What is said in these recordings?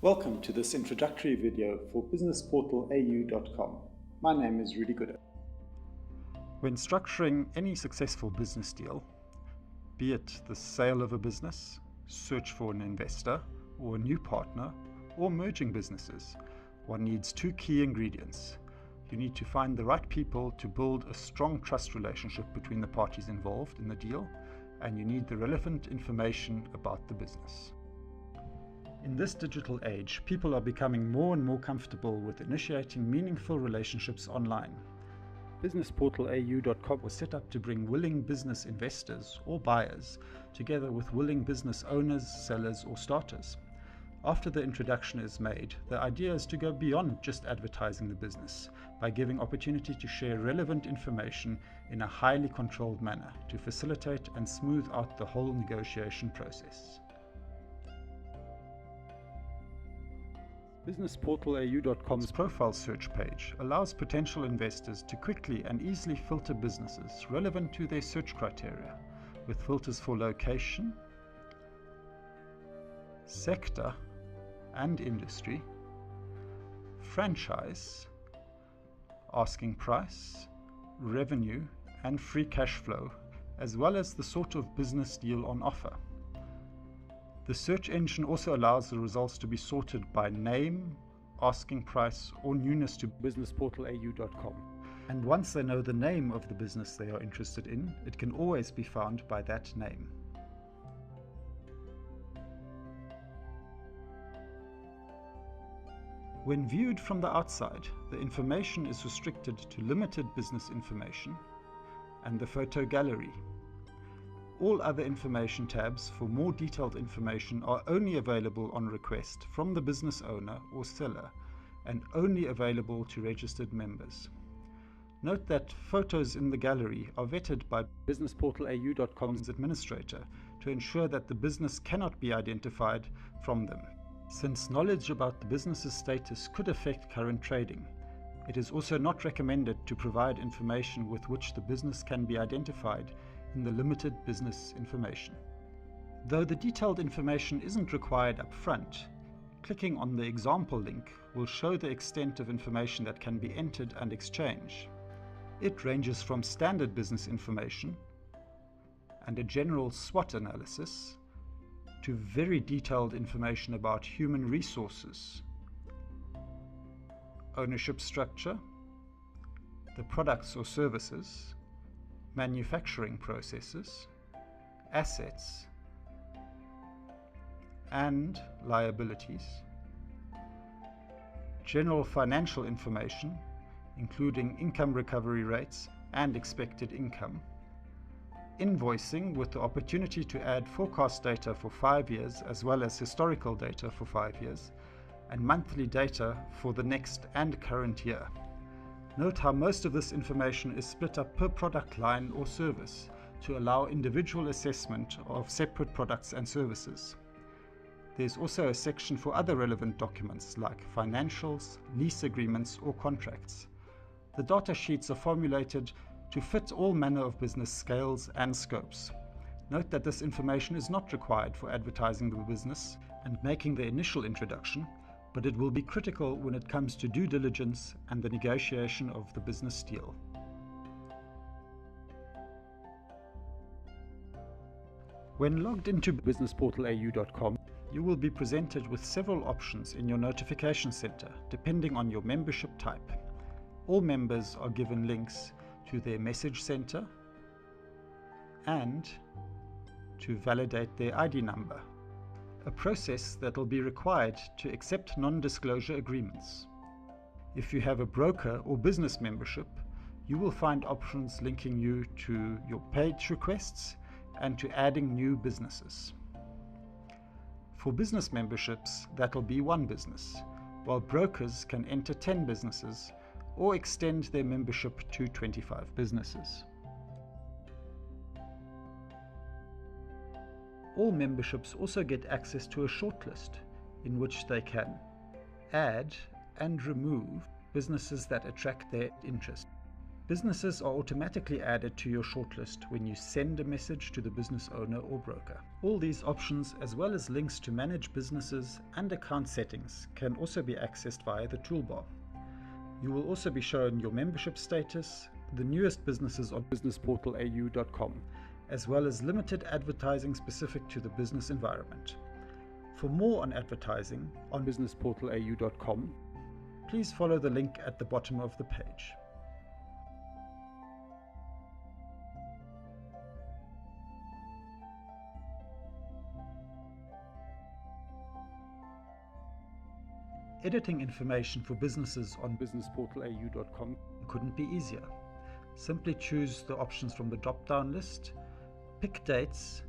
Welcome to this introductory video for BusinessPortal-AU.com. My name is Rudy Gooder. When structuring any successful business deal, be it the sale of a business, search for an investor or a new partner, or merging businesses, one needs two key ingredients. You need to find the right people to build a strong trust relationship between the parties involved in the deal, and you need the relevant information about the business. In this digital age, people are becoming more and more comfortable with initiating meaningful relationships online. BusinessPortal-AU.com was set up to bring willing business investors or buyers together with willing business owners, sellers, or starters. After the introduction is made, the idea is to go beyond just advertising the business by giving opportunity to share relevant information in a highly controlled manner to facilitate and smooth out the whole negotiation process. BusinessPortal-AU.com's profile search page allows potential investors to quickly and easily filter businesses relevant to their search criteria, with filters for location, sector and industry, franchise, asking price, revenue and free cash flow, as well as the sort of business deal on offer. The search engine also allows the results to be sorted by name, asking price, or newness to BusinessPortal-AU.com. And once they know the name of the business they are interested in, it can always be found by that name. When viewed from the outside, the information is restricted to limited business information and the photo gallery. All other information tabs for more detailed information are only available on request from the business owner or seller and only available to registered members. Note that photos in the gallery are vetted by BusinessPortal-AU.com's administrator to ensure that the business cannot be identified from them. Since knowledge about the business's status could affect current trading, it is also not recommended to provide information with which the business can be identified in the limited business information. Though the detailed information isn't required up front, clicking on the example link will show the extent of information that can be entered and exchanged. It ranges from standard business information and a general SWOT analysis to very detailed information about human resources, ownership structure, the products or services, manufacturing processes, assets, and liabilities, general financial information, including income recovery rates and expected income, invoicing with the opportunity to add forecast data for 5 years as well as historical data for 5 years, and monthly data for the next and current year. Note how most of this information is split up per product line or service to allow individual assessment of separate products and services. There's also a section for other relevant documents like financials, lease agreements, or contracts. The data sheets are formulated to fit all manner of business scales and scopes. Note that this information is not required for advertising the business and making the initial introduction, but it will be critical when it comes to due diligence and the negotiation of the business deal. When logged into BusinessPortal-AU.com, you will be presented with several options in your notification center, depending on your membership type. All members are given links to their message center and to validate their ID number, a process that will be required to accept non-disclosure agreements. If you have a broker or business membership, you will find options linking you to your page requests and to adding new businesses. For business memberships, that'll be one business, while brokers can enter 10 businesses or extend their membership to 25 businesses. All memberships also get access to a shortlist in which they can add and remove businesses that attract their interest. Businesses are automatically added to your shortlist when you send a message to the business owner or broker. All these options, as well as links to manage businesses and account settings, can also be accessed via the toolbar. You will also be shown your membership status, the newest businesses on BusinessPortal-AU.com, as well as limited advertising specific to the business environment. For more on advertising on BusinessPortal-AU.com, please follow the link at the bottom of the page. Editing information for businesses on BusinessPortal-AU.com couldn't be easier. Simply choose the options from the drop-down list, pick dates,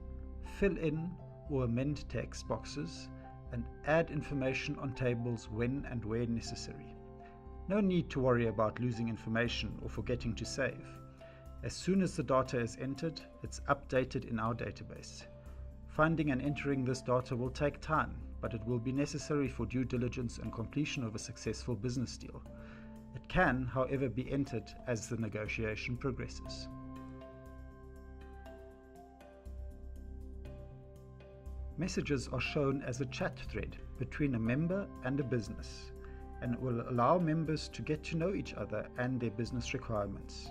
fill in or amend text boxes, and add information on tables when and where necessary. No need to worry about losing information or forgetting to save. As soon as the data is entered, it's updated in our database. Finding and entering this data will take time, but it will be necessary for due diligence and completion of a successful business deal. It can, however, be entered as the negotiation progresses. Messages are shown as a chat thread between a member and a business, and it will allow members to get to know each other and their business requirements.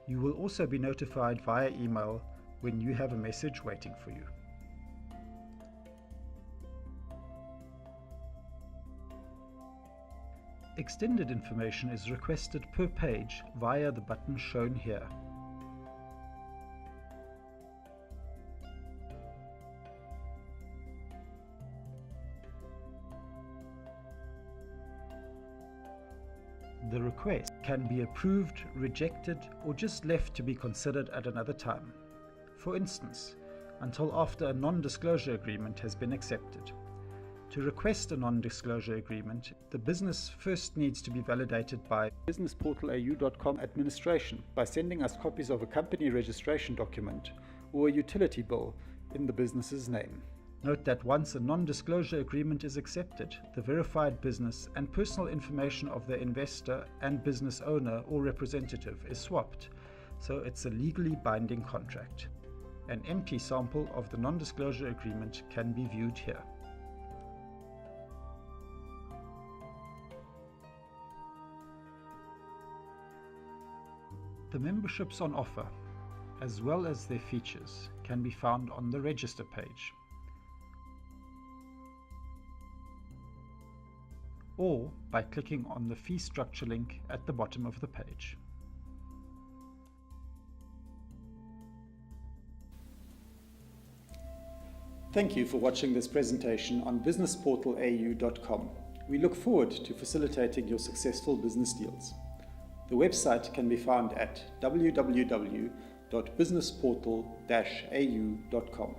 You will also be notified via email when you have a message waiting for you. Extended information is requested per page via the button shown here. The request can be approved, rejected, or just left to be considered at another time. For instance, until after a non-disclosure agreement has been accepted. To request a non-disclosure agreement, the business first needs to be validated by BusinessPortal-AU.com administration by sending us copies of a company registration document or a utility bill in the business's name. Note that once a non-disclosure agreement is accepted, the verified business and personal information of the investor and business owner or representative is swapped, so it's a legally binding contract. An empty sample of the non-disclosure agreement can be viewed here. The memberships on offer, as well as their features, can be found on the register page, or by clicking on the fee structure link at the bottom of the page. Thank you for watching this presentation on BusinessPortal-AU.com. We look forward to facilitating your successful business deals. The website can be found at www.businessportal-au.com.